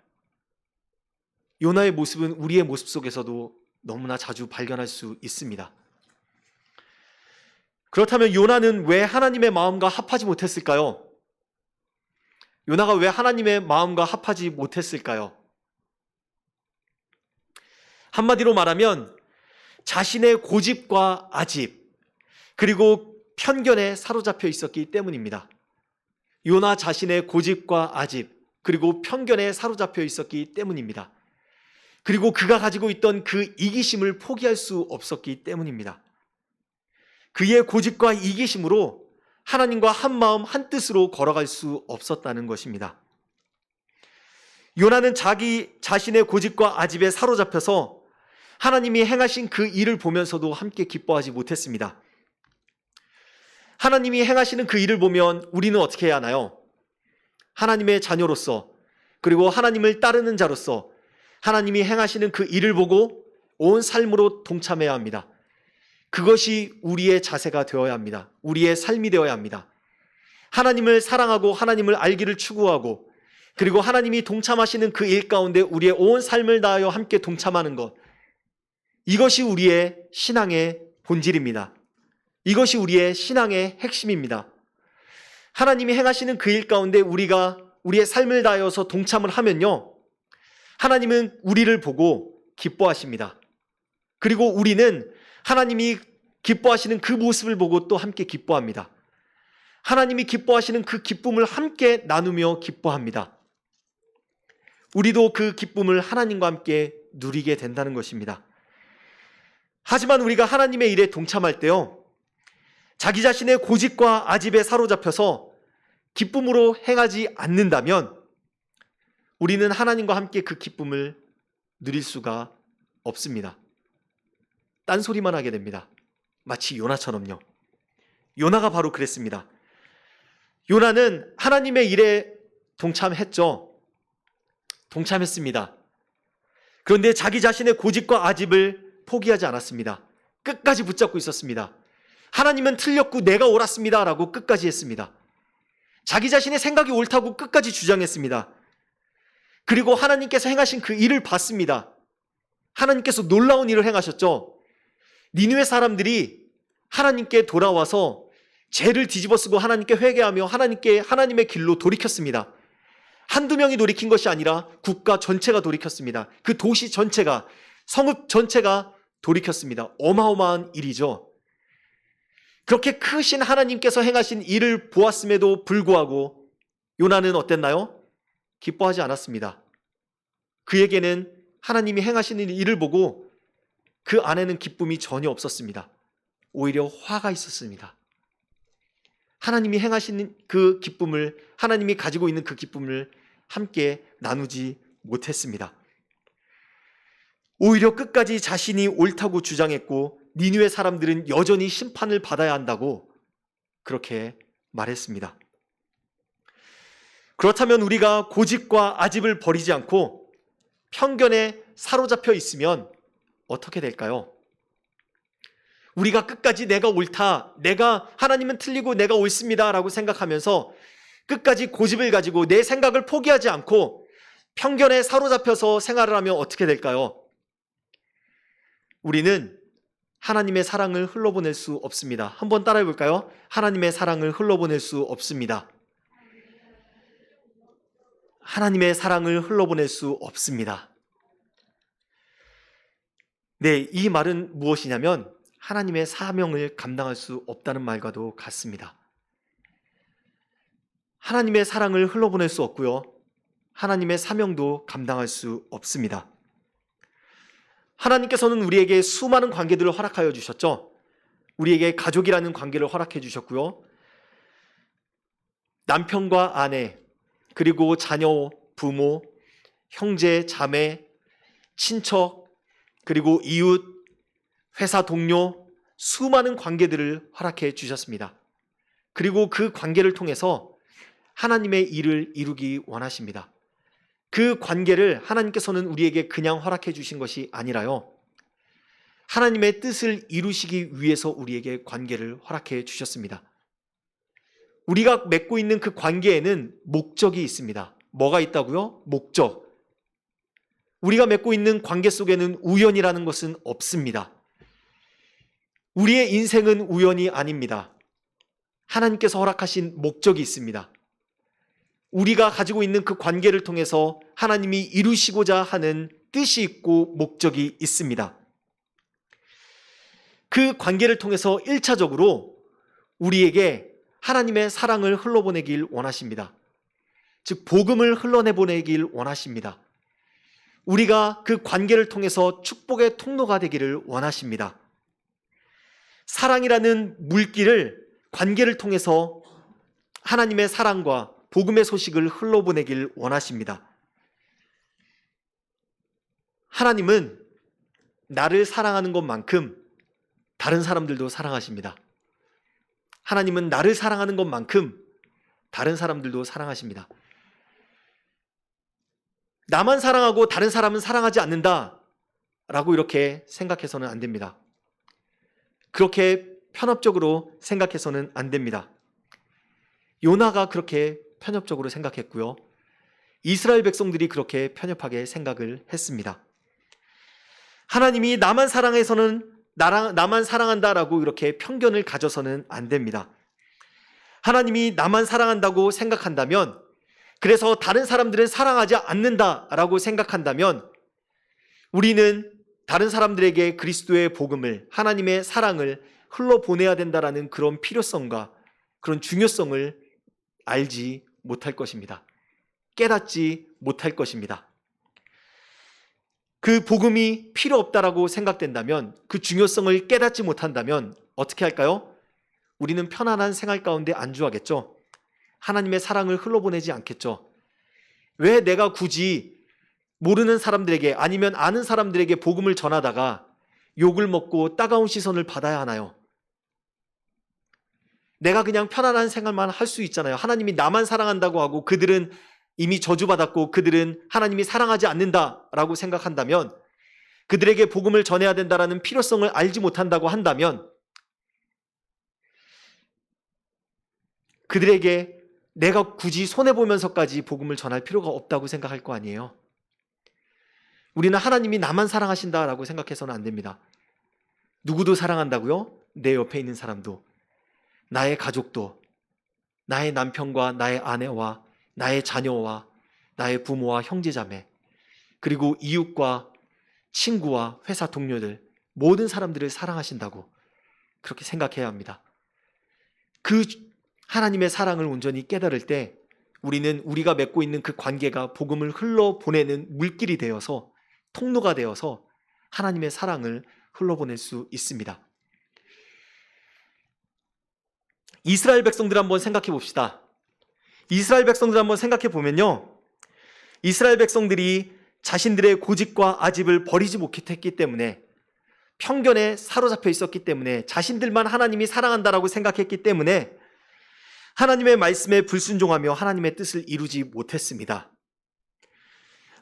요나의 모습은 우리의 모습 속에서도 너무나 자주 발견할 수 있습니다. 그렇다면 요나는 왜 하나님의 마음과 합하지 못했을까요? 요나가 왜 하나님의 마음과 합하지 못했을까요? 한마디로 말하면 자신의 고집과 아집, 그리고 편견에 사로잡혀 있었기 때문입니다. 요나 자신의 고집과 아집, 그리고 편견에 사로잡혀 있었기 때문입니다. 그리고 그가 가지고 있던 그 이기심을 포기할 수 없었기 때문입니다. 그의 고집과 이기심으로 하나님과 한 마음 한 뜻으로 걸어갈 수 없었다는 것입니다. 요나는 자기 자신의 고집과 아집에 사로잡혀서 하나님이 행하신 그 일을 보면서도 함께 기뻐하지 못했습니다. 하나님이 행하시는 그 일을 보면 우리는 어떻게 해야 하나요? 하나님의 자녀로서, 그리고 하나님을 따르는 자로서 하나님이 행하시는 그 일을 보고 온 삶으로 동참해야 합니다. 그것이 우리의 자세가 되어야 합니다. 우리의 삶이 되어야 합니다. 하나님을 사랑하고 하나님을 알기를 추구하고, 그리고 하나님이 동참하시는 그 일 가운데 우리의 온 삶을 다하여 함께 동참하는 것, 이것이 우리의 신앙의 본질입니다. 이것이 우리의 신앙의 핵심입니다. 하나님이 행하시는 그 일 가운데 우리가 우리의 삶을 다하여서 동참을 하면요, 하나님은 우리를 보고 기뻐하십니다. 그리고 우리는 하나님이 기뻐하시는 그 모습을 보고 또 함께 기뻐합니다. 하나님이 기뻐하시는 그 기쁨을 함께 나누며 기뻐합니다. 우리도 그 기쁨을 하나님과 함께 누리게 된다는 것입니다. 하지만 우리가 하나님의 일에 동참할 때요, 자기 자신의 고집과 아집에 사로잡혀서 기쁨으로 행하지 않는다면 우리는 하나님과 함께 그 기쁨을 누릴 수가 없습니다. 딴소리만 하게 됩니다. 마치 요나처럼요. 요나가 바로 그랬습니다. 요나는 하나님의 일에 동참했죠. 동참했습니다. 그런데 자기 자신의 고집과 아집을 포기하지 않았습니다. 끝까지 붙잡고 있었습니다. 하나님은 틀렸고 내가 옳았습니다 라고 끝까지 했습니다. 자기 자신의 생각이 옳다고 끝까지 주장했습니다. 그리고 하나님께서 행하신 그 일을 봤습니다. 하나님께서 놀라운 일을 행하셨죠. 니느웨 사람들이 하나님께 돌아와서 죄를 뒤집어쓰고 하나님께 회개하며 하나님의 길로 돌이켰습니다. 한두 명이 돌이킨 것이 아니라 국가 전체가 돌이켰습니다. 그 도시 전체가, 성읍 전체가 돌이켰습니다. 어마어마한 일이죠. 그렇게 크신 하나님께서 행하신 일을 보았음에도 불구하고 요나는 어땠나요? 기뻐하지 않았습니다. 그에게는 하나님이 행하시는 일을 보고 그 안에는 기쁨이 전혀 없었습니다. 오히려 화가 있었습니다. 하나님이 행하시는 그 기쁨을, 하나님이 가지고 있는 그 기쁨을 함께 나누지 못했습니다. 오히려 끝까지 자신이 옳다고 주장했고 니느웨 사람들은 여전히 심판을 받아야 한다고 그렇게 말했습니다. 그렇다면 우리가 고집과 아집을 버리지 않고 편견에 사로잡혀 있으면 어떻게 될까요? 우리가 끝까지 내가 옳다, 하나님은 틀리고 내가 옳습니다 라고 생각하면서 끝까지 고집을 가지고 내 생각을 포기하지 않고 편견에 사로잡혀서 생활을 하면 어떻게 될까요? 우리는 하나님의 사랑을 흘러보낼 수 없습니다. 한번 따라해 볼까요? 하나님의 사랑을 흘러보낼 수 없습니다. 하나님의 사랑을 흘러보낼 수 없습니다. 네, 이 말은 무엇이냐면 하나님의 사명을 감당할 수 없다는 말과도 같습니다. 하나님의 사랑을 흘러보낼 수 없고요, 하나님의 사명도 감당할 수 없습니다. 하나님께서는 우리에게 수많은 관계들을 허락하여 주셨죠. 우리에게 가족이라는 관계를 허락해 주셨고요, 남편과 아내, 그리고 자녀, 부모, 형제, 자매, 친척, 그리고 이웃, 회사 동료, 수많은 관계들을 허락해 주셨습니다. 그리고 그 관계를 통해서 하나님의 일을 이루기 원하십니다. 그 관계를 하나님께서는 우리에게 그냥 허락해 주신 것이 아니라요, 하나님의 뜻을 이루시기 위해서 우리에게 관계를 허락해 주셨습니다. 우리가 맺고 있는 그 관계에는 목적이 있습니다. 뭐가 있다고요? 목적. 우리가 맺고 있는 관계 속에는 우연이라는 것은 없습니다. 우리의 인생은 우연이 아닙니다. 하나님께서 허락하신 목적이 있습니다. 우리가 가지고 있는 그 관계를 통해서 하나님이 이루시고자 하는 뜻이 있고 목적이 있습니다. 그 관계를 통해서 1차적으로 우리에게 하나님의 사랑을 흘러보내길 원하십니다. 즉 복음을 흘러내보내길 원하십니다. 우리가 그 관계를 통해서 축복의 통로가 되기를 원하십니다. 사랑이라는 물길을, 관계를 통해서 하나님의 사랑과 복음의 소식을 흘러보내길 원하십니다. 하나님은 나를 사랑하는 것만큼 다른 사람들도 사랑하십니다. 하나님은 나를 사랑하는 것만큼 다른 사람들도 사랑하십니다. 나만 사랑하고 다른 사람은 사랑하지 않는다 라고 이렇게 생각해서는 안 됩니다. 그렇게 편협적으로 생각해서는 안 됩니다. 요나가 그렇게 편협적으로 생각했고요, 이스라엘 백성들이 그렇게 편협하게 생각을 했습니다. 하나님이 나만 사랑해서는 나만 사랑한다라고 이렇게 편견을 가져서는 안 됩니다. 하나님이 나만 사랑한다고 생각한다면, 그래서 다른 사람들은 사랑하지 않는다라고 생각한다면, 우리는 다른 사람들에게 그리스도의 복음을, 하나님의 사랑을 흘러보내야 된다라는 그런 필요성과 그런 중요성을 알지 못할 것입니다. 깨닫지 못할 것입니다. 그 복음이 필요 없다라고 생각된다면, 그 중요성을 깨닫지 못한다면 어떻게 할까요? 우리는 편안한 생활 가운데 안주하겠죠. 하나님의 사랑을 흘러보내지 않겠죠. 왜 내가 굳이 모르는 사람들에게, 아니면 아는 사람들에게 복음을 전하다가 욕을 먹고 따가운 시선을 받아야 하나요? 내가 그냥 편안한 생활만 할 수 있잖아요. 하나님이 나만 사랑한다고 하고 그들은 이미 저주받았고 그들은 하나님이 사랑하지 않는다라고 생각한다면, 그들에게 복음을 전해야 된다라는 필요성을 알지 못한다고 한다면, 그들에게 내가 굳이 손해보면서까지 복음을 전할 필요가 없다고 생각할 거 아니에요. 우리는 하나님이 나만 사랑하신다라고 생각해서는 안 됩니다. 누구도 사랑한다고요? 내 옆에 있는 사람도, 나의 가족도, 나의 남편과 나의 아내와 나의 자녀와 나의 부모와 형제자매, 그리고 이웃과 친구와 회사 동료들, 모든 사람들을 사랑하신다고 그렇게 생각해야 합니다. 그 하나님의 사랑을 온전히 깨달을 때 우리는 우리가 맺고 있는 그 관계가 복음을 흘러보내는 물길이 되어서, 통로가 되어서 하나님의 사랑을 흘러보낼 수 있습니다. 이스라엘 백성들 한번 생각해 봅시다. 이스라엘 백성들 한번 생각해 보면요, 이스라엘 백성들이 자신들의 고집과 아집을 버리지 못했기 때문에, 편견에 사로잡혀 있었기 때문에, 자신들만 하나님이 사랑한다라고 생각했기 때문에 하나님의 말씀에 불순종하며 하나님의 뜻을 이루지 못했습니다.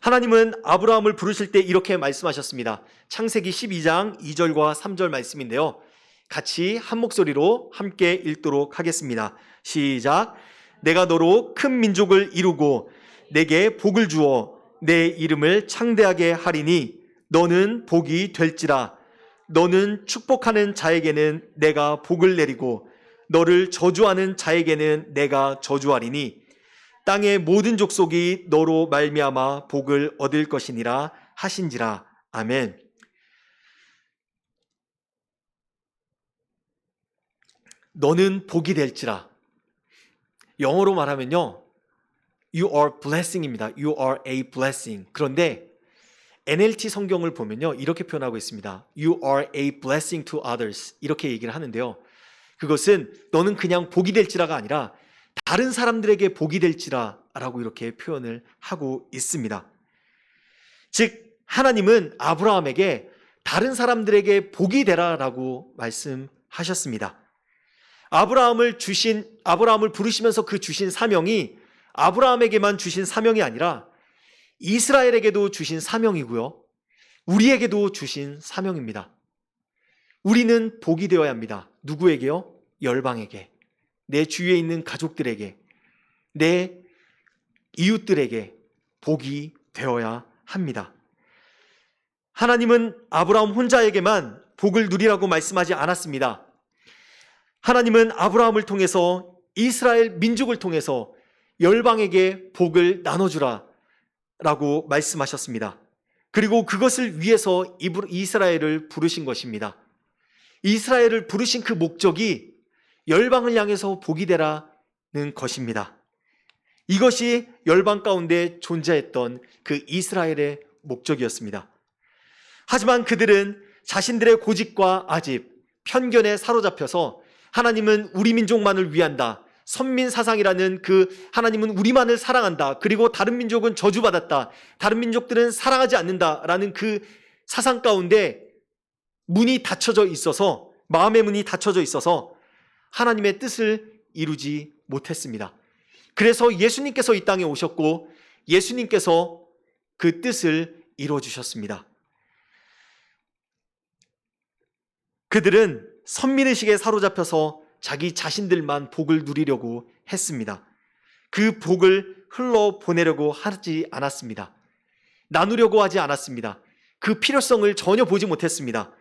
하나님은 아브라함을 부르실 때 이렇게 말씀하셨습니다. 창세기 12장 2절과 3절 말씀인데요, 같이 한 목소리로 함께 읽도록 하겠습니다. 시작. 내가 너로 큰 민족을 이루고 내게 복을 주어 내 이름을 창대하게 하리니 너는 복이 될지라. 너는 축복하는 자에게는 내가 복을 내리고 너를 저주하는 자에게는 내가 저주하리니 땅의 모든 족속이 너로 말미암아 복을 얻을 것이니라 하신지라. 아멘. 너는 복이 될지라. 영어로 말하면요, You are blessing입니다. You are a blessing. 그런데 NLT 성경을 보면요, 이렇게 표현하고 있습니다. You are a blessing to others. 이렇게 얘기를 하는데요, 그것은 너는 그냥 복이 될지라가 아니라 다른 사람들에게 복이 될지라라고 이렇게 표현을 하고 있습니다. 즉 하나님은 아브라함에게 다른 사람들에게 복이 되라라고 말씀하셨습니다. 아브라함을 부르시면서 그 주신 사명이 아브라함에게만 주신 사명이 아니라 이스라엘에게도 주신 사명이고요. 우리에게도 주신 사명입니다. 우리는 복이 되어야 합니다. 누구에게요? 열방에게, 내 주위에 있는 가족들에게, 내 이웃들에게 복이 되어야 합니다. 하나님은 아브라함 혼자에게만 복을 누리라고 말씀하지 않았습니다. 하나님은 아브라함을 통해서 이스라엘 민족을 통해서 열방에게 복을 나눠주라 라고 말씀하셨습니다. 그리고 그것을 위해서 이스라엘을 부르신 것입니다. 이스라엘을 부르신 그 목적이 열방을 향해서 복이 되라는 것입니다. 이것이 열방 가운데 존재했던 그 이스라엘의 목적이었습니다. 하지만 그들은 자신들의 고집과 아집, 편견에 사로잡혀서 하나님은 우리 민족만을 위한다, 선민 사상이라는 그 하나님은 우리만을 사랑한다, 그리고 다른 민족은 저주받았다, 다른 민족들은 사랑하지 않는다라는 그 사상 가운데 문이 닫혀져 있어서, 마음의 문이 닫혀져 있어서 하나님의 뜻을 이루지 못했습니다. 그래서 예수님께서 이 땅에 오셨고 예수님께서 그 뜻을 이루어 주셨습니다. 그들은 선민의식에 사로잡혀서 자기 자신들만 복을 누리려고 했습니다. 그 복을 흘러보내려고 하지 않았습니다. 나누려고 하지 않았습니다. 그 필요성을 전혀 보지 못했습니다.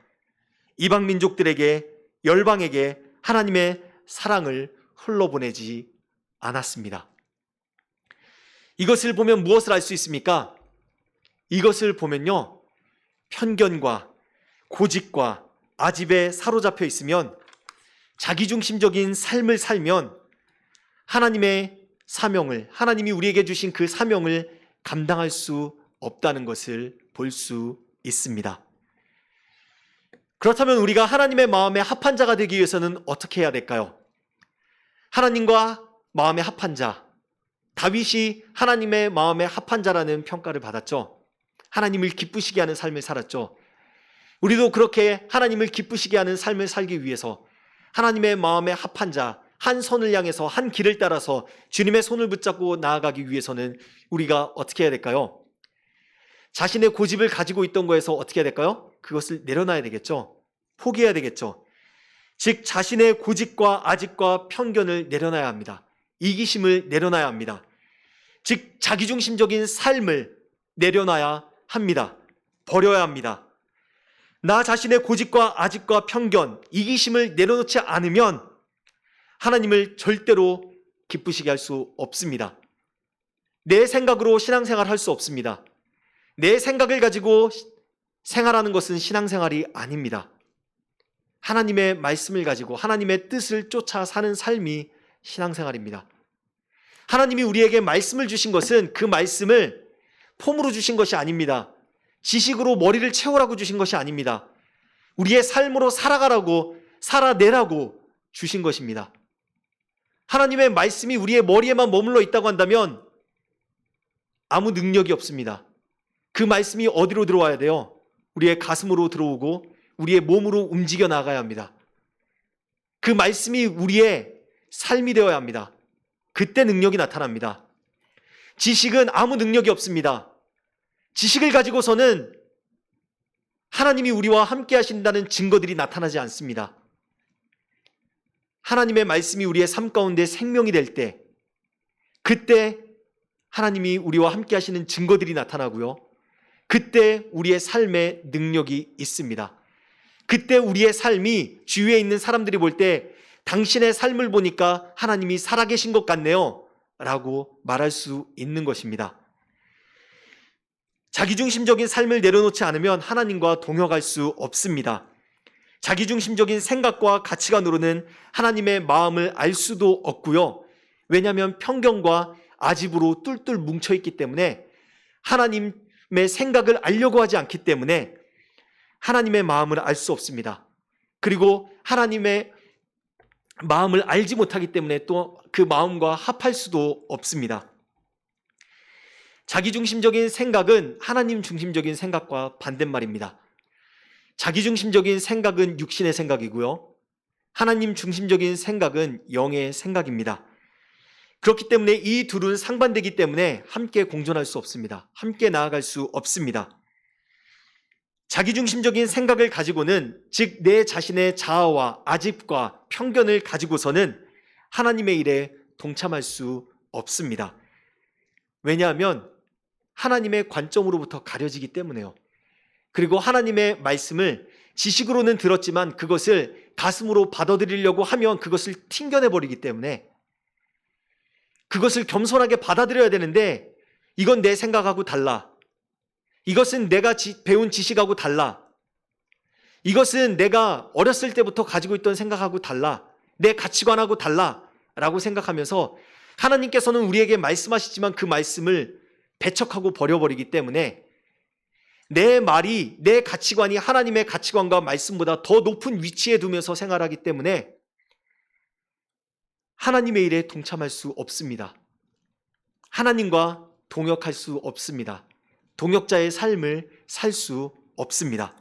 이방 민족들에게, 열방에게 하나님의 사랑을 흘러보내지 않았습니다. 이것을 보면 무엇을 알 수 있습니까? 이것을 보면요, 편견과 고집과 아집에 사로잡혀 있으면, 자기중심적인 삶을 살면 하나님의 사명을, 하나님이 우리에게 주신 그 사명을 감당할 수 없다는 것을 볼 수 있습니다. 그렇다면 우리가 하나님의 마음에 합한 자가 되기 위해서는 어떻게 해야 될까요? 하나님과 마음에 합한 자, 다윗이 하나님의 마음에 합한 자라는 평가를 받았죠. 하나님을 기쁘시게 하는 삶을 살았죠. 우리도 그렇게 하나님을 기쁘시게 하는 삶을 살기 위해서 하나님의 마음에 합한 자, 한 선을 향해서 한 길을 따라서 주님의 손을 붙잡고 나아가기 위해서는 우리가 어떻게 해야 될까요? 자신의 고집을 가지고 있던 거에서 어떻게 해야 될까요? 그것을 내려놔야 되겠죠. 포기해야 되겠죠. 즉 자신의 고집과 아집과 편견을 내려놔야 합니다. 이기심을 내려놔야 합니다. 즉 자기중심적인 삶을 내려놔야 합니다. 버려야 합니다. 나 자신의 고집과 아집과 편견, 이기심을 내려놓지 않으면 하나님을 절대로 기쁘시게 할 수 없습니다. 내 생각으로 신앙생활 할 수 없습니다. 내 생각을 가지고 생활하는 것은 신앙생활이 아닙니다. 하나님의 말씀을 가지고 하나님의 뜻을 쫓아 사는 삶이 신앙생활입니다. 하나님이 우리에게 말씀을 주신 것은 그 말씀을 폼으로 주신 것이 아닙니다. 지식으로 머리를 채우라고 주신 것이 아닙니다. 우리의 삶으로 살아가라고, 살아내라고 주신 것입니다. 하나님의 말씀이 우리의 머리에만 머물러 있다고 한다면 아무 능력이 없습니다. 그 말씀이 어디로 들어와야 돼요? 우리의 가슴으로 들어오고 우리의 몸으로 움직여 나가야 합니다. 그 말씀이 우리의 삶이 되어야 합니다. 그때 능력이 나타납니다. 지식은 아무 능력이 없습니다. 지식을 가지고서는 하나님이 우리와 함께 하신다는 증거들이 나타나지 않습니다. 하나님의 말씀이 우리의 삶 가운데 생명이 될 때, 그때 하나님이 우리와 함께 하시는 증거들이 나타나고요. 그때 우리의 삶에 능력이 있습니다. 그때 우리의 삶이 주위에 있는 사람들이 볼 때 당신의 삶을 보니까 하나님이 살아계신 것 같네요 라고 말할 수 있는 것입니다. 자기중심적인 삶을 내려놓지 않으면 하나님과 동역할 수 없습니다. 자기중심적인 생각과 가치관으로는 하나님의 마음을 알 수도 없고요. 왜냐하면 편견과 아집으로 뚫뚫 뭉쳐있기 때문에, 하나님의 생각을 알려고 하지 않기 때문에 하나님의 마음을 알 수 없습니다. 그리고 하나님의 마음을 알지 못하기 때문에 또 그 마음과 합할 수도 없습니다. 자기중심적인 생각은 하나님 중심적인 생각과 반대말입니다. 자기중심적인 생각은 육신의 생각이고요. 하나님 중심적인 생각은 영의 생각입니다. 그렇기 때문에 이 둘은 상반되기 때문에 함께 공존할 수 없습니다. 함께 나아갈 수 없습니다. 자기중심적인 생각을 가지고는, 즉 내 자신의 자아와 아집과 편견을 가지고서는 하나님의 일에 동참할 수 없습니다. 왜냐하면 하나님의 관점으로부터 가려지기 때문에요. 그리고 하나님의 말씀을 지식으로는 들었지만 그것을 가슴으로 받아들이려고 하면 그것을 튕겨내버리기 때문에, 그것을 겸손하게 받아들여야 되는데 이건 내 생각하고 달라, 이것은 내가 배운 지식하고 달라, 이것은 내가 어렸을 때부터 가지고 있던 생각하고 달라, 내 가치관하고 달라 라고 생각하면서 하나님께서는 우리에게 말씀하시지만 그 말씀을 배척하고 버려버리기 때문에 내 말이, 내 가치관이 하나님의 가치관과 말씀보다 더 높은 위치에 두면서 생활하기 때문에 하나님의 일에 동참할 수 없습니다. 하나님과 동역할 수 없습니다. 동역자의 삶을 살 수 없습니다.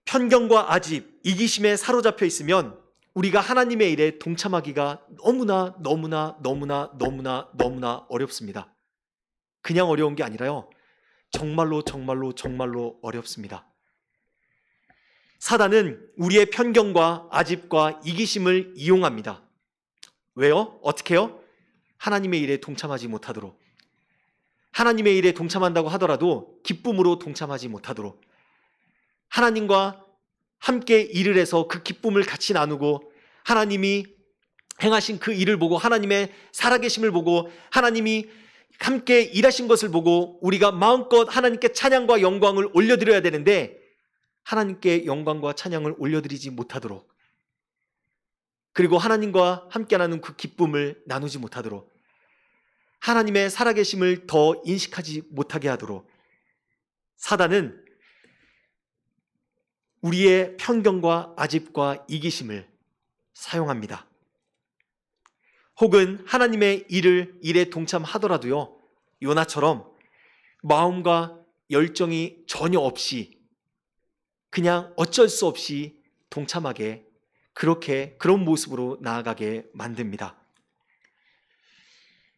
편견과 아집, 이기심에 사로잡혀 있으면 우리가 하나님의 일에 동참하기가 너무나 어렵습니다. 그냥 어려운 게 아니라요, 정말로 어렵습니다. 사단은 우리의 편견과 아집과 이기심을 이용합니다. 왜요? 어떻게요? 하나님의 일에 동참하지 못하도록, 하나님의 일에 동참한다고 하더라도 기쁨으로 동참하지 못하도록, 하나님과 함께 일을 해서 그 기쁨을 같이 나누고 하나님이 행하신 그 일을 보고, 하나님의 살아계심을 보고, 하나님이 함께 일하신 것을 보고 우리가 마음껏 하나님께 찬양과 영광을 올려드려야 되는데 하나님께 영광과 찬양을 올려드리지 못하도록, 그리고 하나님과 함께 나누는 그 기쁨을 나누지 못하도록, 하나님의 살아계심을 더 인식하지 못하게 하도록 사단은 우리의 편견과 아집과 이기심을 사용합니다. 혹은 하나님의 일에 동참하더라도요, 요나처럼 마음과 열정이 전혀 없이 그냥 어쩔 수 없이 동참하게, 그런 모습으로 나아가게 만듭니다.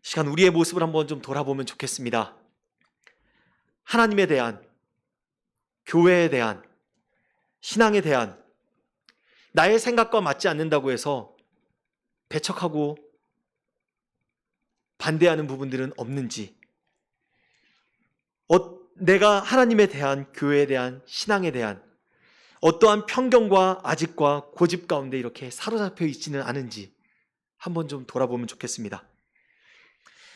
시간 우리의 모습을 한번 좀 돌아보면 좋겠습니다. 하나님에 대한, 교회에 대한, 신앙에 대한 나의 생각과 맞지 않는다고 해서 배척하고 반대하는 부분들은 없는지, 내가 하나님에 대한, 교회에 대한, 신앙에 대한 어떠한 편견과 아집과 고집 가운데 이렇게 사로잡혀 있지는 않은지 한번 좀 돌아보면 좋겠습니다.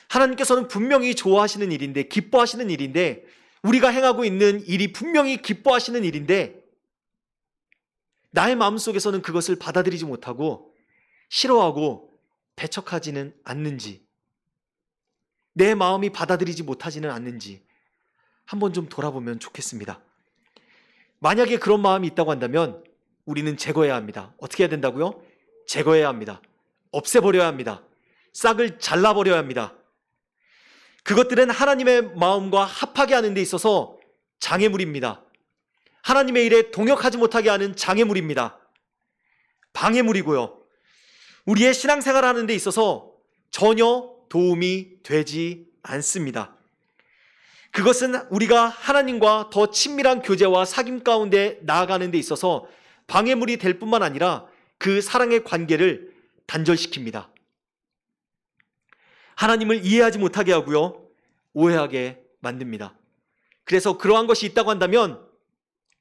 하나님께서는 분명히 좋아하시는 일인데, 기뻐하시는 일인데, 우리가 행하고 있는 일이 분명히 기뻐하시는 일인데 나의 마음속에서는 그것을 받아들이지 못하고 싫어하고 배척하지는 않는지, 내 마음이 받아들이지 못하지는 않는지 한번 좀 돌아보면 좋겠습니다. 만약에 그런 마음이 있다고 한다면 우리는 제거해야 합니다. 어떻게 해야 된다고요? 제거해야 합니다. 없애버려야 합니다. 싹을 잘라버려야 합니다. 그것들은 하나님의 마음과 합하게 하는 데 있어서 장애물입니다. 하나님의 일에 동역하지 못하게 하는 장애물입니다. 방해물이고요. 우리의 신앙생활을 하는 데 있어서 전혀 도움이 되지 않습니다. 그것은 우리가 하나님과 더 친밀한 교제와 사귐 가운데 나아가는 데 있어서 방해물이 될 뿐만 아니라 그 사랑의 관계를 단절시킵니다. 하나님을 이해하지 못하게 하고요, 오해하게 만듭니다. 그래서 그러한 것이 있다고 한다면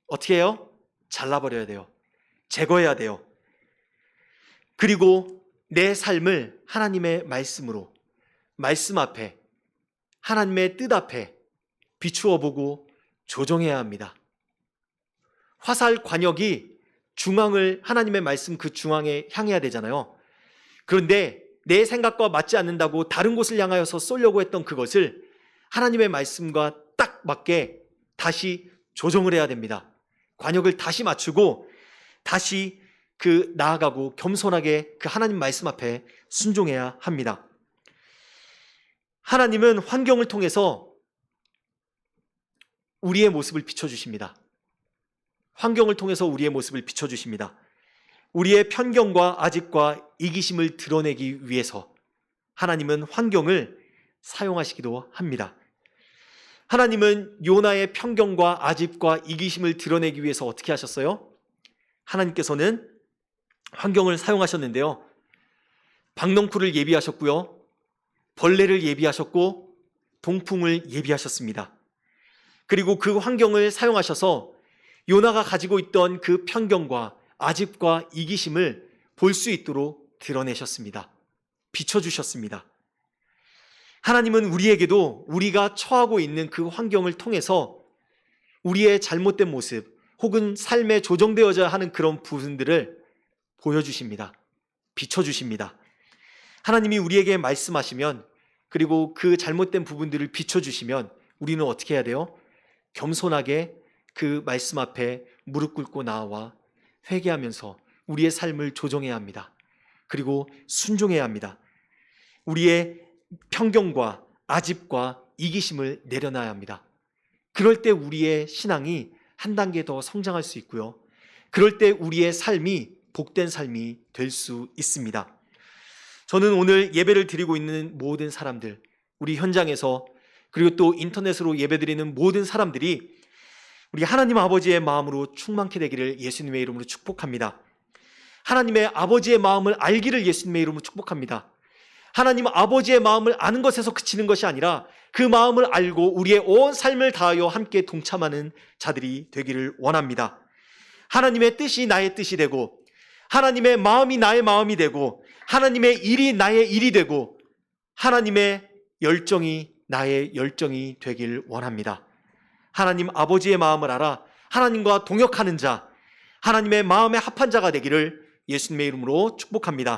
어떻게 해요? 잘라버려야 돼요. 제거해야 돼요. 그리고 내 삶을 하나님의 말씀으로, 말씀 앞에, 하나님의 뜻 앞에 비추어 보고 조정해야 합니다. 화살 관역이 중앙을, 하나님의 말씀 그 중앙에 향해야 되잖아요. 그런데 내 생각과 맞지 않는다고 다른 곳을 향하여서 쏘려고 했던 그것을 하나님의 말씀과 딱 맞게 다시 조정을 해야 됩니다. 관역을 다시 맞추고 다시 나아가고 겸손하게 그 하나님 말씀 앞에 순종해야 합니다. 하나님은 환경을 통해서 우리의 모습을 비춰주십니다. 환경을 통해서 우리의 모습을 비춰주십니다. 우리의 편견과 아집과 이기심을 드러내기 위해서, 하나님은 환경을 사용하시기도 합니다. 하나님은 요나의 편견과 아집과 이기심을 드러내기 위해서 어떻게 하셨어요? 하나님께서는 환경을 사용하셨는데요. 박넝쿨을 예비하셨고요. 벌레를 예비하셨고 동풍을 예비하셨습니다. 그리고 그 환경을 사용하셔서 요나가 가지고 있던 그 편견과 아집과 이기심을 볼 수 있도록 드러내셨습니다. 비춰주셨습니다. 하나님은 우리에게도 우리가 처하고 있는 그 환경을 통해서 우리의 잘못된 모습 혹은 삶에 조정되어져야 하는 그런 부분들을 보여주십니다. 비춰주십니다. 하나님이 우리에게 말씀하시면, 그리고 그 잘못된 부분들을 비춰주시면 우리는 어떻게 해야 돼요? 겸손하게 그 말씀 앞에 무릎 꿇고 나와 회개하면서 우리의 삶을 조정해야 합니다. 그리고 순종해야 합니다. 우리의 편견과 아집과 이기심을 내려놔야 합니다. 그럴 때 우리의 신앙이 한 단계 더 성장할 수 있고요. 그럴 때 우리의 삶이 복된 삶이 될 수 있습니다. 저는 오늘 예배를 드리고 있는 모든 사람들, 우리 현장에서 그리고 또 인터넷으로 예배드리는 모든 사람들이 우리 하나님 아버지의 마음으로 충만케 되기를 예수님의 이름으로 축복합니다. 하나님의 아버지의 마음을 알기를 예수님의 이름으로 축복합니다. 하나님 아버지의 마음을 아는 것에서 그치는 것이 아니라 그 마음을 알고 우리의 온 삶을 다하여 함께 동참하는 자들이 되기를 원합니다. 하나님의 뜻이 나의 뜻이 되고, 하나님의 마음이 나의 마음이 되고, 하나님의 일이 나의 일이 되고, 하나님의 열정이 나의 열정이 되길 원합니다. 하나님 아버지의 마음을 알아 하나님과 동역하는 자, 하나님의 마음에 합한 자가 되기를 예수님의 이름으로 축복합니다.